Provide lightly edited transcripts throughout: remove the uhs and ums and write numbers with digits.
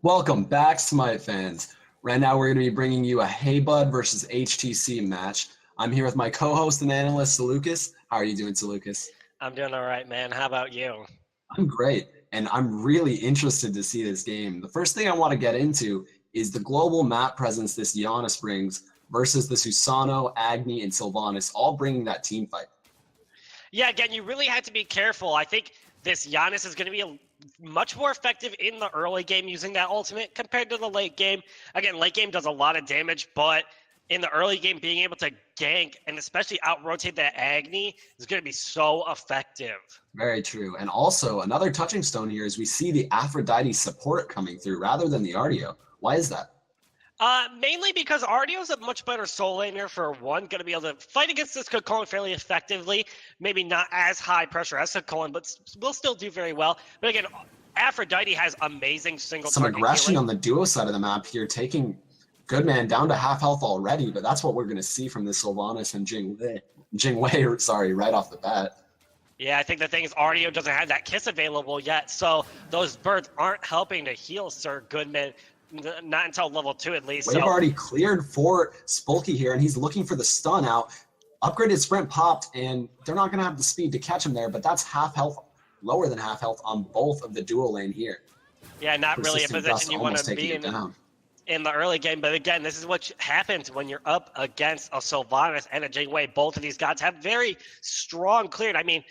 Welcome back, Smite fans. Right now, we're going to be bringing you a Hey Bud versus HTC match. I'm here with my co-host and analyst, Lucas. How are you doing, Lucas? I'm doing all right, man. How about you? I'm great, and I'm really interested to see this game. The first thing I want to get into is the global map presence this Giannis brings versus the Susano, Agni, and Sylvanas, all bringing that team fight. Yeah, again, you really have to be careful. I think this Giannis is going to be much more effective in the early game using that ultimate compared to the late game. Again, late game does a lot of damage, but in the early game, being able to gank and especially out-rotate that Agni is going to be so effective. Very true. And also, another touching stone here is we see the Aphrodite support coming through rather than the Ardio. Why is that? Mainly because Ardio's a much better soul laner for one, going to be able to fight against this Cocoon fairly effectively. Maybe not as high pressure as Cocoon, but will still do very well. But again, Aphrodite has amazing single Some target aggression healing. on the duo side of the map here, taking Goodman down to half health already, but that's what we're going to see from this Sylvanas and Jingwei, sorry, right off the bat. Yeah, I think the thing is Ardio doesn't have that kiss available yet, so those birds aren't helping to heal Sir Goodman. Not until level 2 at least. We've already cleared for Spolky here, and he's looking for the stun out. Upgraded sprint popped, and they're not going to have the speed to catch him there, but that's half health, lower than half health on both of the duo lane here. Yeah, not really a position you want to be in the early game. But again, this is what happens when you're up against a Sylvanas and a Jingwei. Both of these gods have very strong cleared. I mean,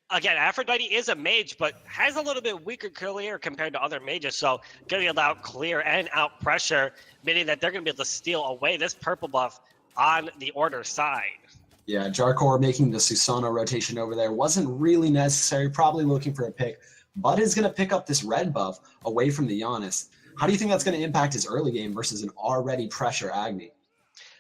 again, Aphrodite is a mage, but has a little bit weaker clear compared to other mages, so going to be able to out clear and out pressure, meaning that they're going to be able to steal away this purple buff on the order side. Yeah, Jarkor making the Susano rotation over there wasn't really necessary, probably looking for a pick. Bud is going to pick up this red buff away from the Giannis. How do you think that's going to impact his early game versus an already pressure Agni?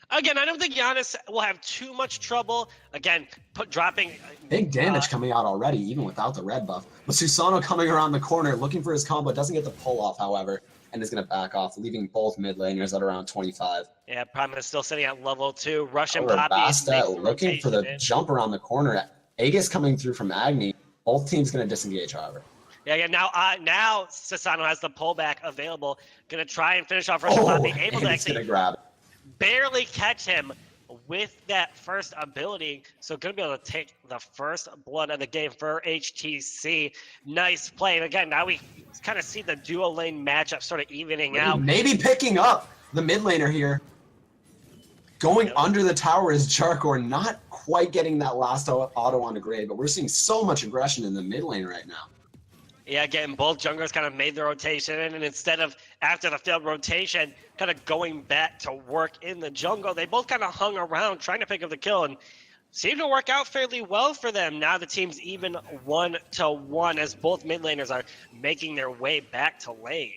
Again, I don't think Giannis will have too much trouble. Again, dropping... Big damage coming out already, even without the red buff. But Susano coming around the corner, looking for his combo, doesn't get the pull off, however, and is going to back off, leaving both mid laners at around 25. Yeah, Prime is still sitting at level 2. Russian Poppy looking for the in. jump around the corner. Aegis coming through from Agni. Both teams going to disengage, however. Yeah, now Susano has the pullback available. Going to try and finish off Russian Poppy. Able to actually grab it. Barely catch him with that first ability, so going to be able to take the first blood of the game for HTC. Nice play, and again, now we kind of see the duo lane matchup sort of evening out. Maybe picking up the mid laner here. Going under the tower is Jarkor, not quite getting that last auto onto Grave, but we're seeing so much aggression in the mid lane right now. Yeah, again, both junglers kind of made the rotation, and instead of, after the failed rotation, kind of going back to work in the jungle, they both kind of hung around trying to pick up the kill, and seemed to work out fairly well for them. Now the team's even 1-1 as both mid laners are making their way back to lane.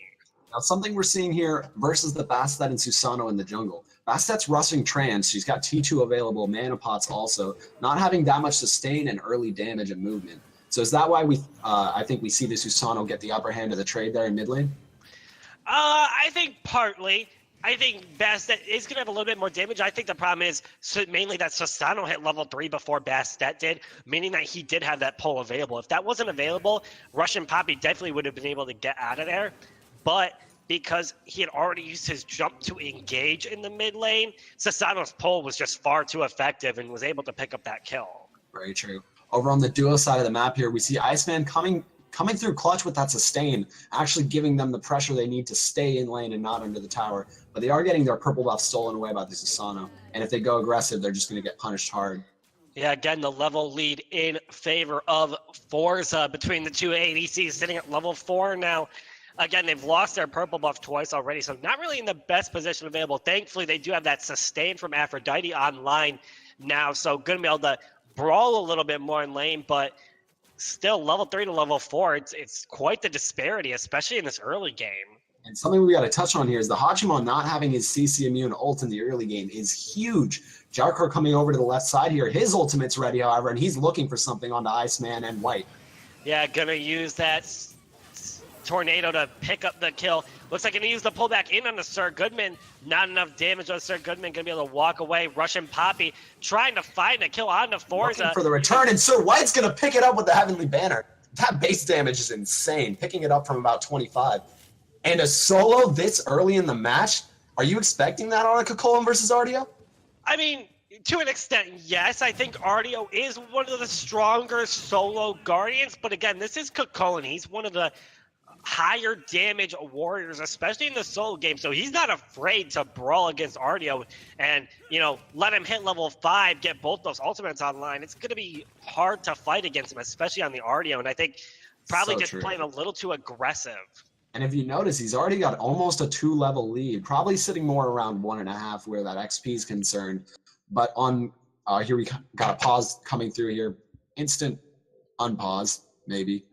Now, something we're seeing here versus the Bastet and Susano in the jungle. Bastet's rushing trance. She's got T2 available, mana pots also, not having that much sustain and early damage and movement. So is that why I think we see the Susano get the upper hand of the trade there in mid lane? I think partly. I think Bastet is going to have a little bit more damage. I think the problem is mainly that Susano hit level 3 before Bastet did, meaning that he did have that pull available. If that wasn't available, Russian Poppy definitely would have been able to get out of there. But because he had already used his jump to engage in the mid lane, Susano's pull was just far too effective and was able to pick up that kill. Very true. Over on the duo side of the map here, we see Iceman coming through clutch with that sustain, actually giving them the pressure they need to stay in lane and not under the tower. But they are getting their purple buff stolen away by the Susano. And if they go aggressive, they're just going to get punished hard. Yeah, again, the level lead in favor of Forza between the two ADCs sitting at level 4 now. Again, they've lost their purple buff twice already, so not really in the best position available. Thankfully, they do have that sustain from Aphrodite online now, so going to be able to brawl a little bit more in lane, but still level 3 to level 4, it's quite the disparity, especially in this early game. And something we got to touch on here is the Hachimon not having his CC immune ult in the early game is huge. Jarkor coming over to the left side here. His ultimate's ready, however, and he's looking for something on the Iceman and White. Yeah, gonna use that tornado to pick up the kill. Looks like gonna use the pullback in on the Sir Goodman. Not enough damage on Sir Goodman. Gonna be able to walk away. Russian Poppy trying to find a kill on the Forza. Looking for the return, and Sir White's gonna pick it up with the Heavenly Banner. That base damage is insane. Picking it up from about 25. And a solo this early in the match? Are you expecting that on a Cocolan versus Artio? I mean, to an extent, yes. I think Artio is one of the stronger solo Guardians, but again, this is Cocolan. He's one of the higher damage warriors, especially in the solo game. So he's not afraid to brawl against Artio and, let him hit level 5, get both those ultimates online. It's going to be hard to fight against him, especially on the Artio. And I think probably just playing a little too aggressive. And if you notice, he's already got almost a 2-level lead, probably sitting more around 1.5 where that XP is concerned. But on here we got a pause coming through here. Instant unpause, maybe.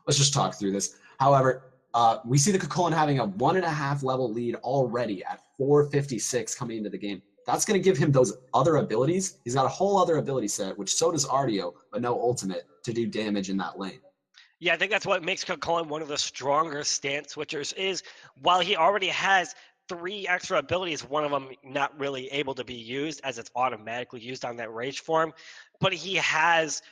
Let's just talk through this. However, we see the Cocolan having a 1.5 level lead already at 456 coming into the game. That's going to give him those other abilities. He's got a whole other ability set, which so does Artio, but no ultimate to do damage in that lane. Yeah, I think that's what makes Cocolan one of the stronger stance switchers is while he already has 3 extra abilities, one of them not really able to be used as it's automatically used on that rage form, but he has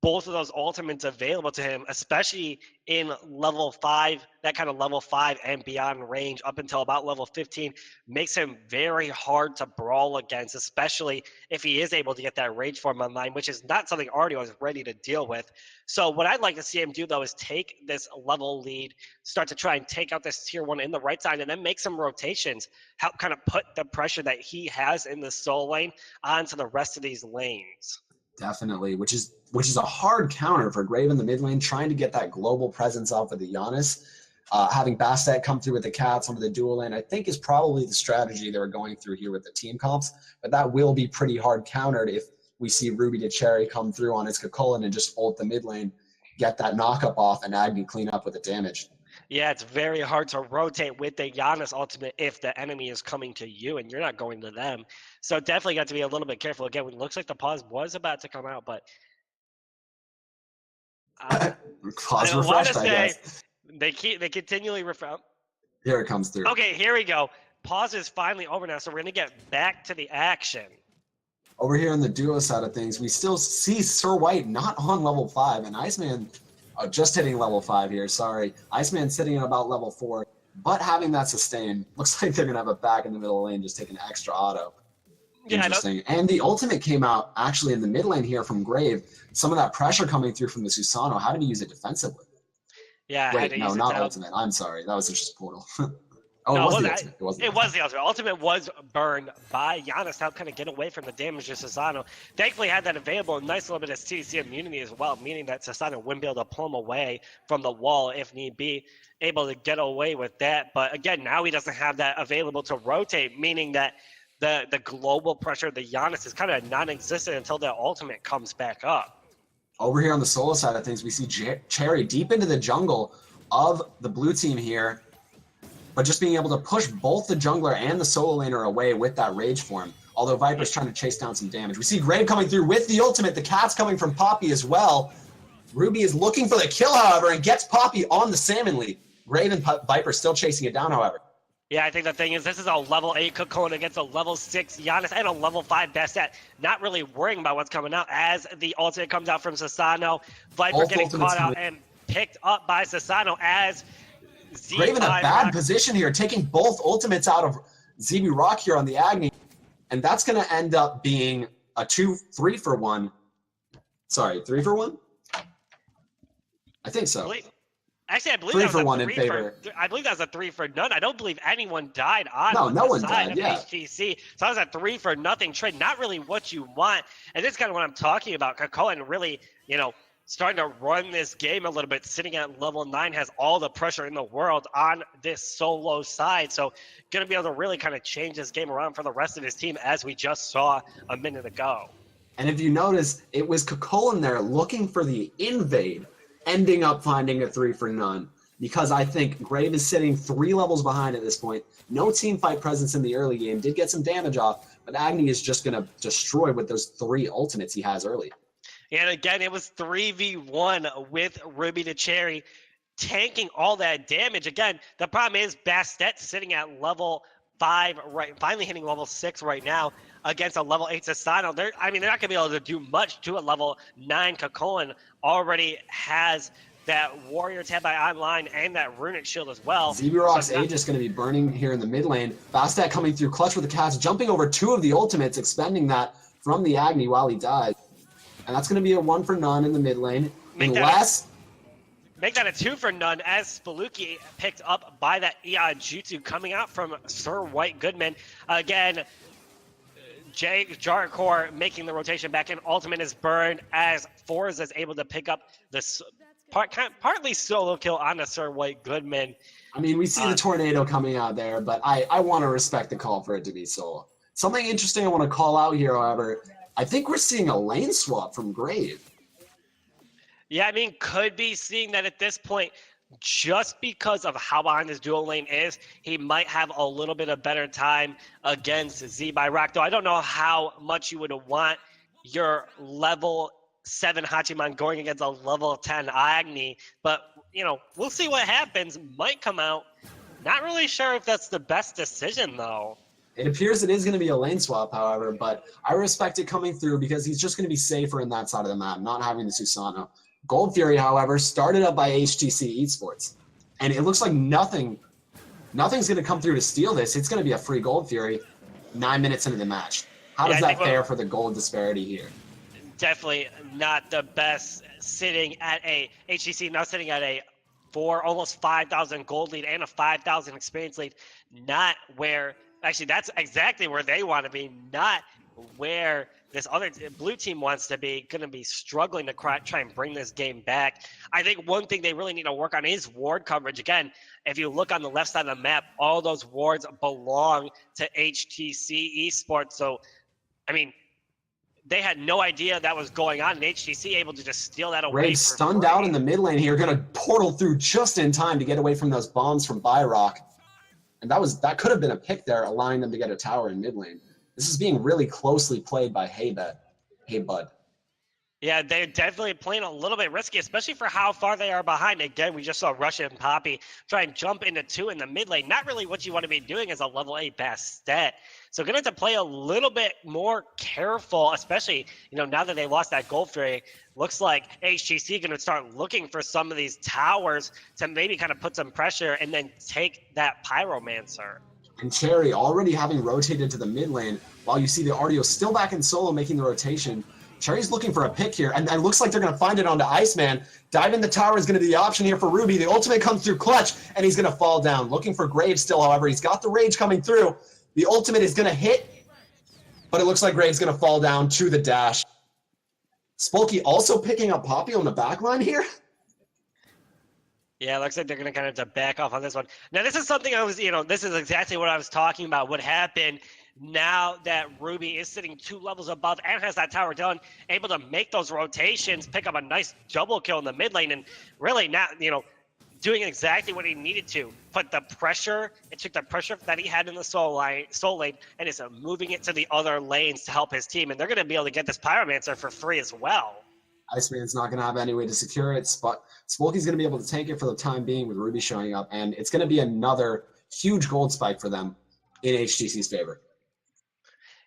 both of those ultimates available to him, especially in level 5, that kind of level 5 and beyond range up until about level 15, makes him very hard to brawl against, especially if he is able to get that rage form online, which is not something Artio is ready to deal with. So what I'd like to see him do, though, is take this level lead, start to try and take out this tier 1 in the right side, and then make some rotations, help kind of put the pressure that he has in the solo lane onto the rest of these lanes. Definitely, which is a hard counter for Grave in the mid lane, trying to get that global presence off of the Giannis. Having Bastet come through with the Cats onto the dual lane, I think is probably the strategy they were going through here with the team comps, but that will be pretty hard countered if we see Ruby to Cherry come through on his Cocolan and just ult the mid lane, get that knockup off, and Agni clean up with the damage. Yeah, it's very hard to rotate with the Giannis ultimate if the enemy is coming to you and you're not going to them. So definitely got to be a little bit careful. Again, it looks like the pause was about to come out, but pause refreshed, I guess. They continually refresh. Here it comes through. Okay, here we go. Pause is finally over now, so we're going to get back to the action. Over here on the duo side of things, we still see Sir White not on level 5, and Iceman just hitting level 5 here, sorry. Iceman sitting at about level 4, but having that sustain. Looks like they're going to have it back in the middle lane, just taking extra auto. Yeah, interesting. And the ultimate came out actually in the mid lane here from Grave. Some of that pressure coming through from the Susano. How did he use it defensively? Yeah, wait, no, not ultimate. I'm sorry. That was just portal. Oh, no, it was the ultimate. It was the ultimate. Ultimate was burned by Giannis to help kind of get away from the damage to Susano. Thankfully had that available. Nice little bit of CDC immunity as well, meaning that Susano wouldn't be able to pull him away from the wall if need be, able to get away with that. But again, now he doesn't have that available to rotate, meaning that the global pressure of the Giannis is kind of non-existent until the ultimate comes back up. Over here on the solo side of things, we see Cherry deep into the jungle of the blue team here, but just being able to push both the jungler and the solo laner away with that rage form, although Viper's trying to chase down some damage. We see Grave coming through with the ultimate, the Cat's coming from Poppy as well. Ruby is looking for the kill, however, and gets Poppy on the Salmon lead. Grave and Viper still chasing it down, however. Yeah, I think the thing is this is a level 8 Cocoon against a level 6 Giannis and a level 5 Bastet. Not really worrying about what's coming out as the ultimate comes out from Susano. Viper getting caught out and picked up by Susano as Z5 Grave in a bad position here, taking both ultimates out of ZB Rock here on the Agni. And that's going to end up being a 3 for 1. Sorry, 3 for 1? I think so. Actually, I believe 3 that was for a 1 in 3 favor. I believe that was a 3 for none. I don't believe anyone died on no one side died, of yeah. HTC. So that was a 3 for nothing trade. Not really what you want. And this is kind of what I'm talking about. Cocoon really, starting to run this game a little bit, sitting at level 9, has all the pressure in the world on this solo side. So going to be able to really kind of change this game around for the rest of his team, as we just saw a minute ago. And if you notice, it was Cocoon there looking for the invade, ending up finding a 3 for none. Because I think Grave is sitting 3 levels behind at this point. No team fight presence in the early game. Did get some damage off, but Agni is just going to destroy with those 3 ultimates he has early. And again, it was 3v1 with Ruby to Cherry, tanking all that damage. Again, the problem is Bastet sitting at level 5, finally hitting level 6 right now against a level 8 Susano. They're not going to be able to do much to a level 9 Cocoon. Already has that Warrior tab by Online and that Runic Shield as well. ZB-Rock's Age is going to be burning here in the mid lane. Bastet coming through clutch with the cast, jumping over 2 of the ultimates, expending that from the Agni while he dies. And that's going to be a 1 for none in the mid lane. Make that a 2 for none as Spelunky picked up by that Eon Jutsu coming out from Sir White Goodman. Again, Jarkor making the rotation back in. Ultimate is burned as Forza is able to pick up this partly solo kill on the Sir White Goodman. I mean, we see the tornado coming out there, but I want to respect the call for it to be solo. Something interesting I want to call out here, however, I think we're seeing a lane swap from Grave. Yeah, I mean, could be seeing that at this point, just because of how behind this dual lane is, he might have a little bit of better time against Z-by-Rock. Though I don't know how much you would want your level 7 Hachiman going against a level 10 Agni, but, you know, we'll see what happens. Might come out. Not really sure if that's the best decision, though. It appears it is going to be a lane swap, however, but I respect it coming through because he's just going to be safer in that side of the map, not having the Susanoo. Gold Fury, however, started up by HTC Esports, and it looks like nothing's going to come through to steal this. It's going to be a free Gold Fury 9 minutes into the match. How does that fare for the gold disparity here? Definitely not the best sitting at a HTC, now sitting at a almost 5,000 gold lead and a 5,000 experience lead. Not where, actually, that's exactly where they want to be, not where this other blue team wants to be, going to be struggling to try and bring this game back. I think one thing they really need to work on is ward coverage. Again, if you look on the left side of the map, all those wards belong to HTC Esports. So, I mean, they had no idea that was going on, and HTC able to just steal that away. Rage stunned out in the mid lane here, going to portal through just in time to get away from those bombs from Byrock. And that could have been a pick there, allowing them to get a tower in mid lane. This is being really closely played by Hey Bud. Yeah, they're definitely playing a little bit risky, especially for how far they are behind. Again, we just saw Russia and Poppy try and jump into 2 in the mid lane. Not really what you want to be doing as a level 8 Bastet. So going to have to play a little bit more careful, especially, you know, now that they lost that Gold Fury. Looks like HTC going to start looking for some of these towers to maybe kind of put some pressure and then take that Pyromancer. And Cherry already having rotated to the mid lane, while you see the Artio still back in solo making the rotation. Cherry's looking for a pick here, and it looks like they're going to find it onto Iceman. Dive in the tower is going to be the option here for Ruby. The ultimate comes through clutch, and he's going to fall down. Looking for Graves still, however. He's got the rage coming through. The ultimate is going to hit, but it looks like Graves going to fall down to the dash. Spolky also picking up Poppy on the back line here. Yeah, it looks like they're going to kind of have to back off on this one. Now, this is something this is exactly what I was talking about, what happened now that Ruby is sitting 2 levels above and has that tower done, able to make those rotations, pick up a nice double kill in the mid lane, and really not, doing exactly what he needed to. Put the pressure, it took the pressure that he had in the soul lane, and is moving it to the other lanes to help his team, and they're going to be able to get this Pyromancer for free as well. Iceman's not going to have any way to secure it, but Spolky's going to be able to tank it for the time being with Ruby showing up, and it's going to be another huge gold spike for them in HTC's favor.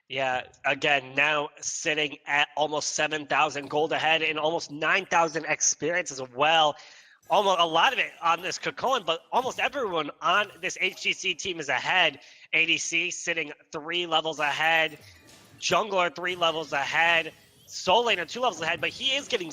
Yeah, again, now sitting at almost 7,000 gold ahead and almost 9,000 experience as well. Almost a lot of it on this Cocoon, but almost everyone on this HTC team is ahead. ADC sitting 3 levels ahead, Jungler 3 levels ahead, Soul Laner 2 levels ahead, but he is getting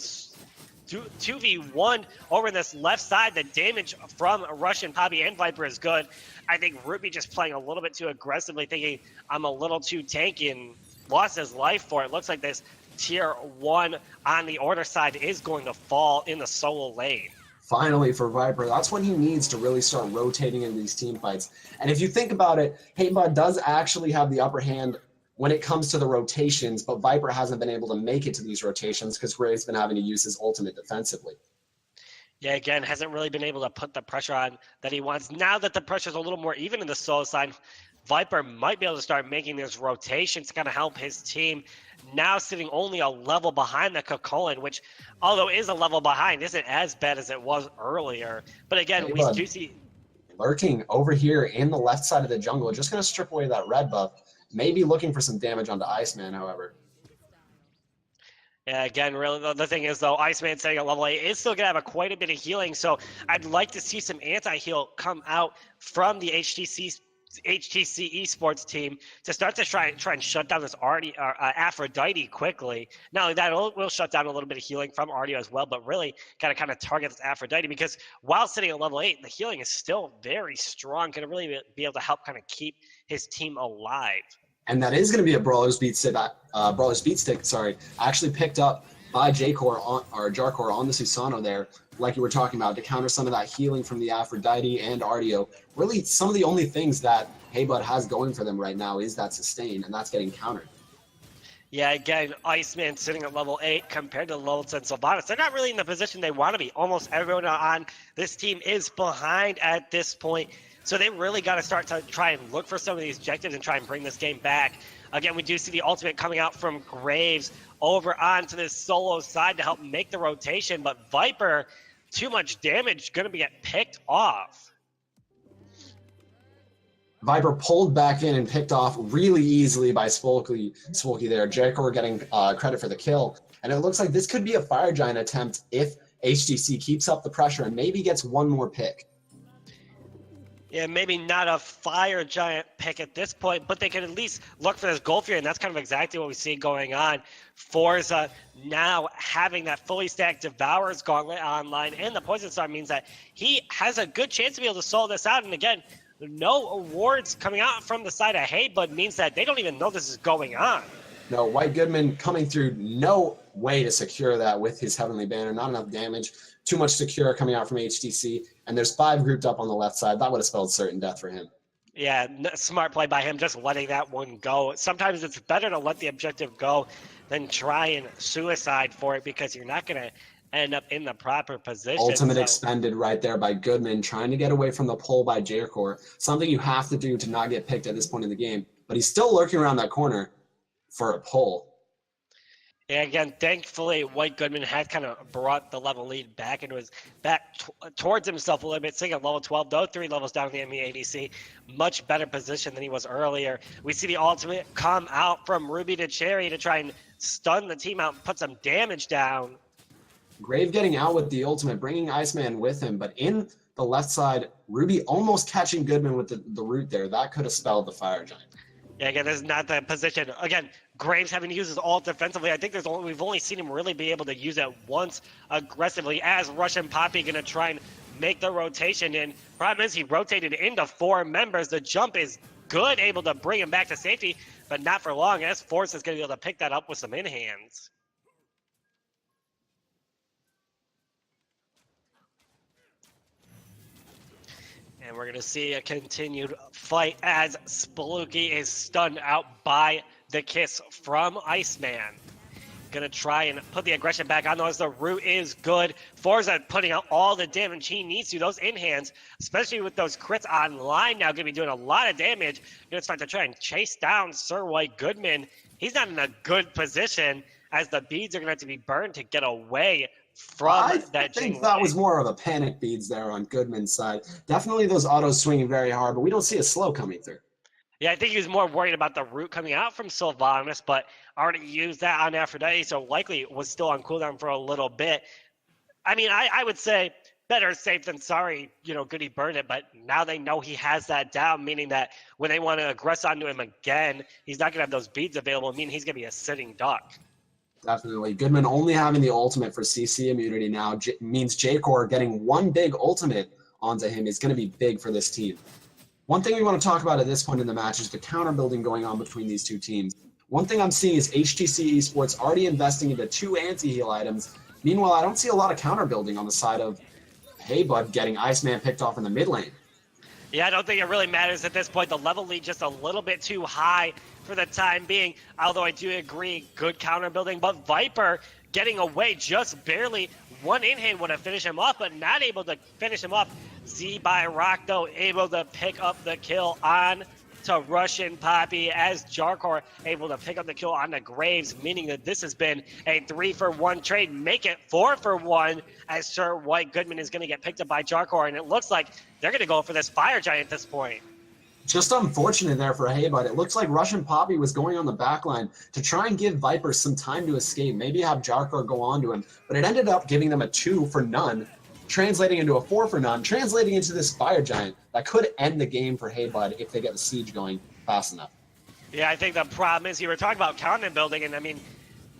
2v1 over this left side. The damage from Russian Poppy and Viper is good. I think Ruby just playing a little bit too aggressively, thinking I'm a little too tanky, and lost his life for it. Looks like this tier 1 on the order side is going to fall in the solo lane. Finally for Viper, that's when he needs to really start rotating in these team fights. And if you think about it, Hatebot does actually have the upper hand when it comes to the rotations, but Viper hasn't been able to make it to these rotations because Gray's been having to use his ultimate defensively. Yeah, again, hasn't really been able to put the pressure on that he wants. Now that the pressure's a little more even in the solo side, Viper might be able to start making these rotations to kind of help his team. Now sitting only a level behind the Cocoon, which, although is a level behind, isn't as bad as it was earlier. But again, we do see... Lurking over here in the left side of the jungle, just going to strip away that red buff. Maybe looking for some damage onto Iceman, however. Yeah, again, really, the thing is, though, Iceman setting at level 8 is still going to have quite a bit of healing, so I'd like to see some anti-heal come out from the HTC Esports team to start to try and shut down this Aphrodite quickly. Not only that, we'll shut down a little bit of healing from Artio as well, but really got to kind of target this Aphrodite because while sitting at level 8, the healing is still very strong, going to really be able to help kind of keep his team alive. And that is going to be a Brawler's Beat Stick, actually picked up by Jarkor on the Susano there, like you were talking about, to counter some of that healing from the Aphrodite and Artio. Really, some of the only things that HeyBud has going for them right now is that sustain, and that's getting countered. Yeah, again, Iceman sitting at level 8 compared to the level 10 Sylvanas. They're not really in the position they want to be. Almost everyone on this team is behind at this point. So they really got to start to try and look for some of these objectives and try and bring this game back. Again, we do see the ultimate coming out from Graves over onto this solo side to help make the rotation, but Viper, too much damage, going to get picked off. Viper pulled back in and picked off really easily by Spolky there. Jarkor getting credit for the kill. And it looks like this could be a Fire Giant attempt if HTC keeps up the pressure and maybe gets one more pick. Yeah, maybe not a Fire Giant pick at this point, but they can at least look for this Gold Fury, and that's kind of exactly what we see going on. Forza now having that fully stacked Devourer's Gauntlet online, and the Poison Star means that he has a good chance to be able to solo this out. And again, no awards coming out from the side of HeyBud means that they don't even know this is going on. No, White Goodman coming through, no way to secure that with his Heavenly Banner, not enough damage. Too much secure coming out from HTC, and there's 5 grouped up on the left side. That would have spelled certain death for him. Yeah, smart play by him, just letting that one go. Sometimes it's better to let the objective go than try and suicide for it because you're not going to end up in the proper position. Ultimate expended right there by Goodman, trying to get away from the pull by Jarkor. Something you have to do to not get picked at this point in the game. But he's still lurking around that corner for a pull. Yeah, again, thankfully, White Goodman had kind of brought the level lead back into his towards himself a little bit, sitting at level 12, though 3 levels down in the MEADC. Much better position than he was earlier. We see the ultimate come out from Ruby to Cherry to try and stun the team out and put some damage down. Grave getting out with the ultimate, bringing Iceman with him, but in the left side, Ruby almost catching Goodman with the root there. That could have spelled the Fire Giant. Yeah, again, this is not the position. Again, Graves having to use his ult defensively. I think we've only seen him really be able to use it once aggressively as Russian Poppy going to try and make the rotation in. Problem is he rotated into 4 members. The jump is good, able to bring him back to safety, but not for long as Force is going to be able to pick that up with some in-hands. And we're going to see a continued fight as Spelunky is stunned out by the kiss from Iceman. Going to try and put the aggression back on those. The root is good. Forza putting out all the damage he needs to. Those in-hands, especially with those crits online now, going to be doing a lot of damage. Going to start to try and chase down Sir White Goodman. He's not in a good position as the beads are going to have to be burned to get away from that. I think that was more of a panic beads there on Goodman's side. Definitely those autos swinging very hard, but we don't see a slow coming through. Yeah, I think he was more worried about the root coming out from Sylvanas, but already used that on Aphrodite, so likely was still on cooldown for a little bit. I mean, I would say better safe than sorry, Goody burned it, but now they know he has that down, meaning that when they want to aggress onto him again, he's not going to have those beads available, meaning he's going to be a sitting duck. Definitely. Goodman only having the ultimate for CC immunity now means Jarkor getting one big ultimate onto him is going to be big for this team. One thing we want to talk about at this point in the match is the counter building going on between these two teams. One thing I'm seeing is HTC Esports already investing into 2 anti-heal items. Meanwhile, I don't see a lot of counter building on the side of HeyBud getting Iceman picked off in the mid lane. Yeah, I don't think it really matters at this point. The level lead just a little bit too high for the time being, although I do agree, good counter building. But Viper getting away just barely. One in-hand would have finished him off, but not able to finish him off. Z by Rock, though, able to pick up the kill on to Russian Poppy as Jarkor able to pick up the kill on the Graves, meaning that this has been a 3-for-1 trade. Make it 4-for-1 as Sir White Goodman is going to get picked up by Jarkor, and it looks like they're going to go for this Fire Giant at this point. Just unfortunate there for Haybud. It looks like Russian Poppy was going on the back line to try and give Viper some time to escape, maybe have Jarkor go on to him, but it ended up giving them a 2 for none, translating into a 4 for none, translating into this Fire Giant that could end the game for Haybud if they get the siege going fast enough. Yeah, I think the problem is you were talking about counter building, and I mean,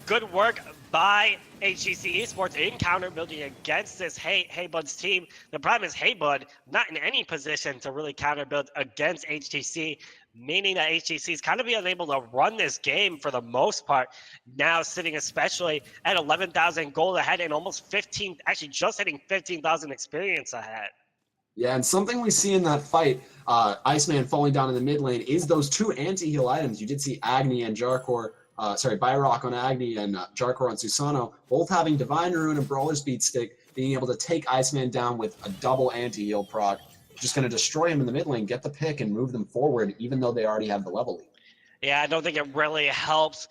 good work by HTC Esports in counter building against this Haybud's team. The problem is Haybud not in any position to really counter build against HTC, meaning that HTC is kind of being unable to run this game for the most part. Now sitting especially at 11,000 gold ahead and almost 15, actually just hitting 15,000 experience ahead. Yeah, and something we see in that fight, Iceman falling down in the mid lane, is those 2 anti-heal items. You did see Agni and Jarkor, Byrock on Agni and Jarkor on Susano, both having Divine Rune and Brawler Speed Stick, being able to take Iceman down with a double anti-heal proc. Just going to destroy him in the mid lane, get the pick, and move them forward, even though they already have the level lead. Yeah, I don't think it really helps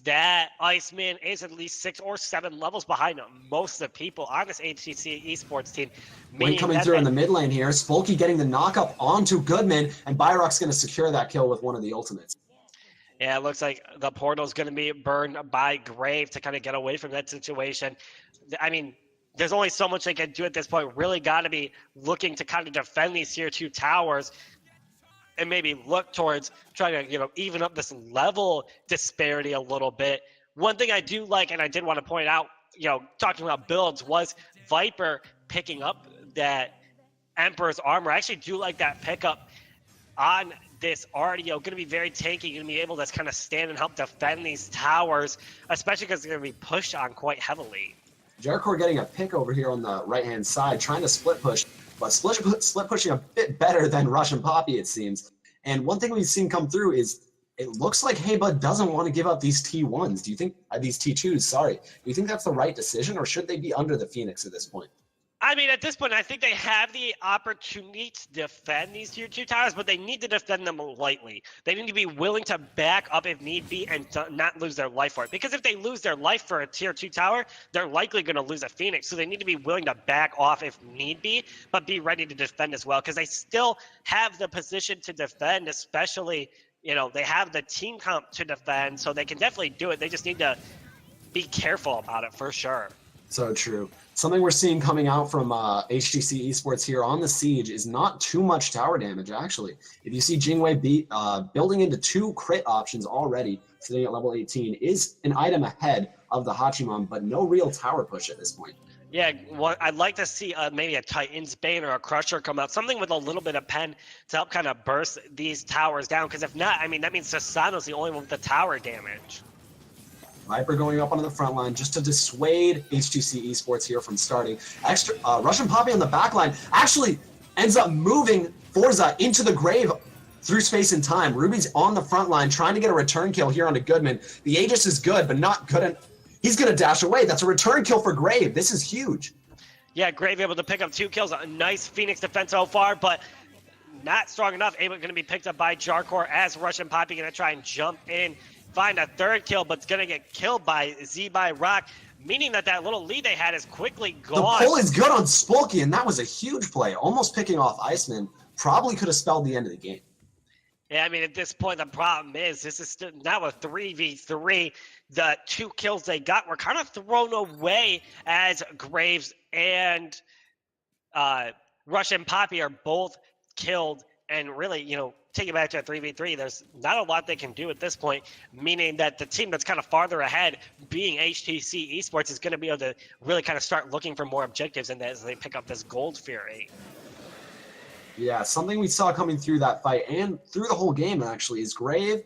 that Iceman is at least 6 or 7 levels behind most of the people on this HTC Esports team. When coming through in the mid lane here, Spolky getting the knock-up onto Goodman, and Byrock's going to secure that kill with one of the ultimates. Yeah, it looks like the portal's going to be burned by Grave to kind of get away from that situation. I mean, there's only so much they can do at this point. Really got to be looking to kind of defend these tier 2 towers and maybe look towards trying to, even up this level disparity a little bit. One thing I do like, and I did want to point out, talking about builds, was Viper picking up that Emperor's armor. I actually do like that pickup on this Artio. Going to be very tanky, going to be able to kind of stand and help defend these towers, especially because they're going to be pushed on quite heavily. Jarkor getting a pick over here on the right-hand side, trying to split push, but split pushing a bit better than Russian Poppy, it seems. And one thing we've seen come through is it looks like Haybud doesn't want to give up these T1s. Do you think, these T2s, sorry. Do you think that's the right decision, or should they be under the Phoenix at this point? I mean, at this point, I think they have the opportunity to defend these tier 2 towers, but they need to defend them lightly. They need to be willing to back up if need be and not lose their life for it. Because if they lose their life for a tier 2 tower, they're likely going to lose a Phoenix. So they need to be willing to back off if need be, but be ready to defend as well. Because they still have the position to defend, especially, they have the team comp to defend. So they can definitely do it. They just need to be careful about it for sure. So true. Something we're seeing coming out from HTC Esports here on the Siege is not too much tower damage, actually. If you see Jingwei building into 2 crit options already, sitting at level 18, is an item ahead of the Hachiman, but no real tower push at this point. Yeah, well, I'd like to see maybe a Titan's Bane or a Crusher come out, something with a little bit of pen to help kind of burst these towers down, because if not, I mean, that means Sasano's the only one with the tower damage. Viper going up onto the front line just to dissuade HTC Esports here from starting. Russian Poppy on the back line actually ends up moving Forza into the grave through space and time. Ruby's on the front line trying to get a return kill here onto Goodman. The Aegis is good, but not good. He's going to dash away. That's a return kill for Grave. This is huge. Yeah, Grave able to pick up 2 kills. A nice Phoenix defense so far, but not strong enough. Able going to be picked up by Jarkor as Russian Poppy going to try and jump in. Find a 3rd kill, but it's going to get killed by Rock, meaning that little lead they had is quickly gone. The pull is good on Spolky, and that was a huge play. Almost picking off Iceman. Probably could have spelled the end of the game. Yeah, I mean, at this point, the problem is this is still now a 3v3. The 2 kills they got were kind of thrown away as Graves and Russian Poppy are both killed. And really, take it back to a 3v3, there's not a lot they can do at this point, meaning that the team that's kind of farther ahead, being HTC Esports, is going to be able to really kind of start looking for more objectives in that as they pick up this gold Fury. Yeah, something we saw coming through that fight and through the whole game, actually, is Grave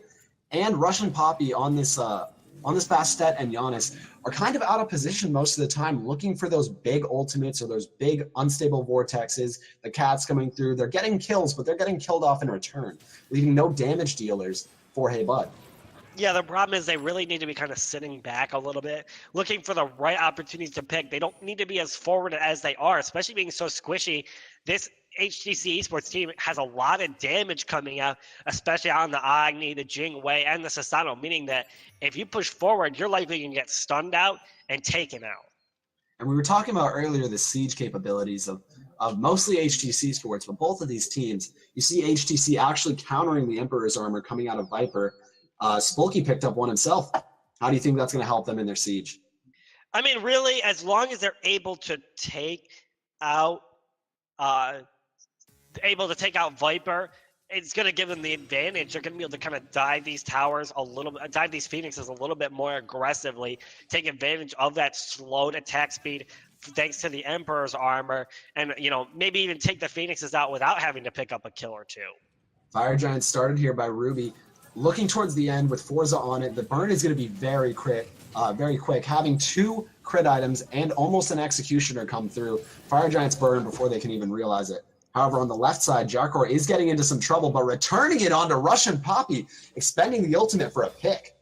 and Russian Poppy on this Bastet and Giannis are kind of out of position most of the time, looking for those big ultimates or those big unstable vortexes. The Cats coming through, they're getting kills, but they're getting killed off in return, leaving no damage dealers for Haybud. Yeah, the problem is they really need to be kind of sitting back a little bit, looking for the right opportunities to pick. They don't need to be as forward as they are, especially being so squishy. This HTC Esports team has a lot of damage coming out, especially on the Agni, the Jingwei, and the Sasano, meaning that if you push forward, you're likely going to get stunned out and taken out. And we were talking about earlier the siege capabilities of of mostly HTC Sports, but both of these teams, you see HTC actually countering the Emperor's armor coming out of Viper. Spolky picked up one himself. How do you think that's going to help them in their siege? I mean, really, as long as they're able to take out Viper, it's going to give them the advantage. They're going to be able to kind of dive these towers dive these Phoenixes a little bit more aggressively, take advantage of that slowed attack speed thanks to the Emperor's armor, and maybe even take the Phoenixes out without having to pick up a kill or two. Fire Giant started here by Ruby. Looking towards the end with Forza on it, the burn is going to be very quick. Having 2 crit items and almost an executioner come through. Fire Giants burn before they can even realize it. However, on the left side, Jarkor is getting into some trouble, but returning it onto Russian Poppy, expending the ultimate for a pick.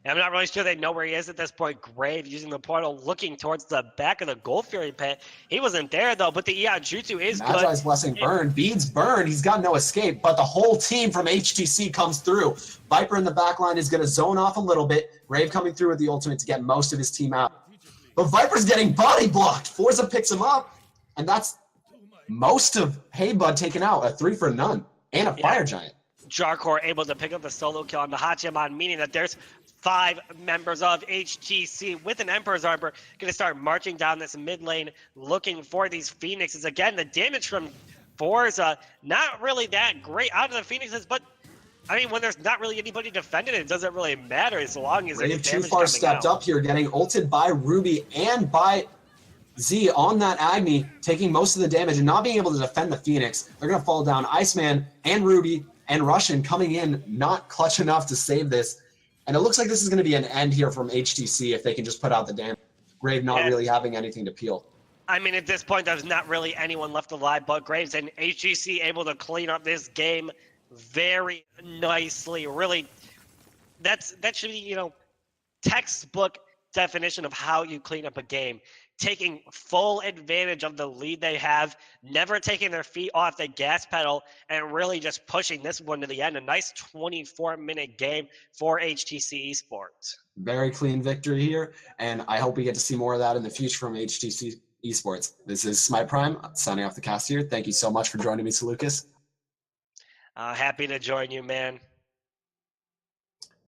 And I'm not really sure they know where he is at this point. Grave using the portal, looking towards the back of the Gold Fury pit. He wasn't there, though, but the Eon Jutsu is Magi's good. Blessing burn. Beads burn. He's got no escape, but the whole team from HTC comes through. Viper in the back line is going to zone off a little bit. Grave coming through with the ultimate to get most of his team out. But Viper's getting body blocked. Forza picks him up, and that's most of Heybud taken out. A 3 for none and a Fire Giant. Jarkor able to pick up the solo kill on the Hachiman, meaning that there's 5 members of HTC with an Emperor's Armor going to start marching down this mid lane looking for these Phoenixes. Again, the damage from Forza, not really that great out of the Phoenixes, but I mean, when there's not really anybody defending it doesn't really matter as long as there's damage Too far stepped out. up here, getting ulted by Ruby and by Z on that Agni, taking most of the damage and not being able to defend the Phoenix. They're going to fall down. Iceman and Ruby and Russian coming in, not clutch enough to save this. And it looks like this is going to be an end here from HTC if they can just put out the damage. Grave not really having anything to peel. I mean, at this point, there's not really anyone left alive but Graves, and HTC able to clean up this game very nicely. Really, that should be, textbook definition of how you clean up a game. Taking full advantage of the lead they have, never taking their feet off the gas pedal, and really just pushing this one to the end. A nice 24-minute game for HTC Esports. Very clean victory here, and I hope we get to see more of that in the future from HTC Esports. This is Smite Prime, signing off the cast here. Thank you so much for joining me, Lucas. Happy to join you, man.